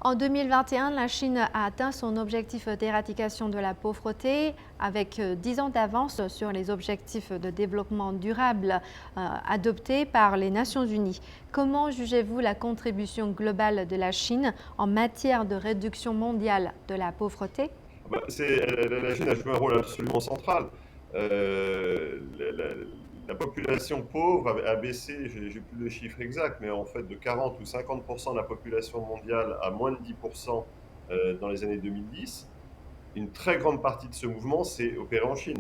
En 2021, la Chine a atteint son objectif d'éradication de la pauvreté avec 10 ans d'avance sur les objectifs de développement durable adoptés par les Nations Unies. Comment jugez-vous la contribution globale de la Chine en matière de réduction mondiale de la pauvreté? La Chine a joué un rôle absolument central. La population pauvre a baissé, j'ai plus le chiffre exact, mais en fait de 40 ou 50% de la population mondiale à moins de 10% dans les années 2010. Une très grande partie de ce mouvement s'est opéré en Chine.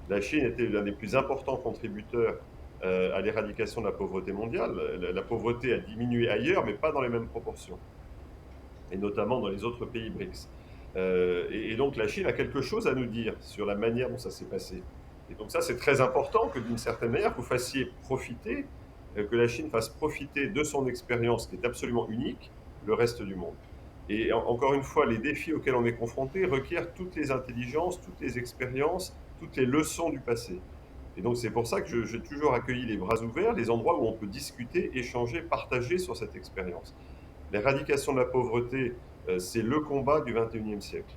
La Chine était l'un des plus importants contributeurs à l'éradication de la pauvreté mondiale. La pauvreté a diminué ailleurs, mais pas dans les mêmes proportions, et notamment dans les autres pays BRICS. Et donc la Chine a quelque chose à nous dire sur la manière dont ça s'est passé. Et donc ça, c'est très important que d'une certaine manière, vous fassiez profiter, que la Chine fasse profiter de son expérience qui est absolument unique, le reste du monde. Et encore une fois, les défis auxquels on est confronté requièrent toutes les intelligences, toutes les expériences, toutes les leçons du passé. Et donc c'est pour ça que j'ai toujours accueilli les bras ouverts, les endroits où on peut discuter, échanger, partager sur cette expérience. L'éradication de la pauvreté, c'est le combat du 21e siècle.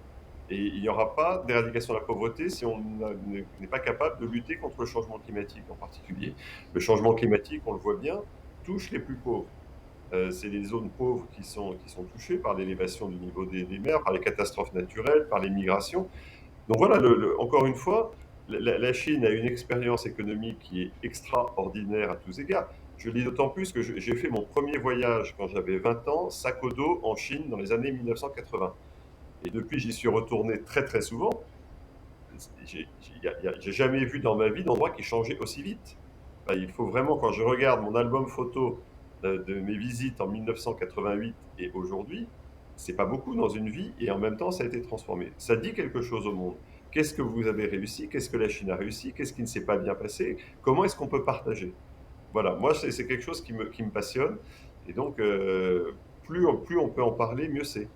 Et il n'y aura pas d'éradication de la pauvreté si on n'est pas capable de lutter contre le changement climatique en particulier. Le changement climatique, on le voit bien, touche les plus pauvres. C'est les zones pauvres qui sont touchées par l'élévation du niveau des mers, par les catastrophes naturelles, par les migrations. Donc voilà, encore une fois, la Chine a une expérience économique qui est extraordinaire à tous égards. Je le dis d'autant plus que j'ai fait mon premier voyage quand j'avais 20 ans, sac au dos, en Chine, dans les années 1980. Et depuis, j'y suis retourné très très souvent. J'ai jamais vu dans ma vie d'endroit qui changeait aussi vite. Enfin, il faut vraiment, quand je regarde mon album photo de mes visites en 1988 et aujourd'hui, c'est pas beaucoup dans une vie, et en même temps, ça a été transformé. Ça dit quelque chose au monde. Qu'est-ce que vous avez réussi? Qu'est-ce que la Chine a réussi? Qu'est-ce qui ne s'est pas bien passé? Comment est-ce qu'on peut partager? Voilà, moi, c'est quelque chose qui me passionne. Et donc, plus on peut en parler, mieux c'est.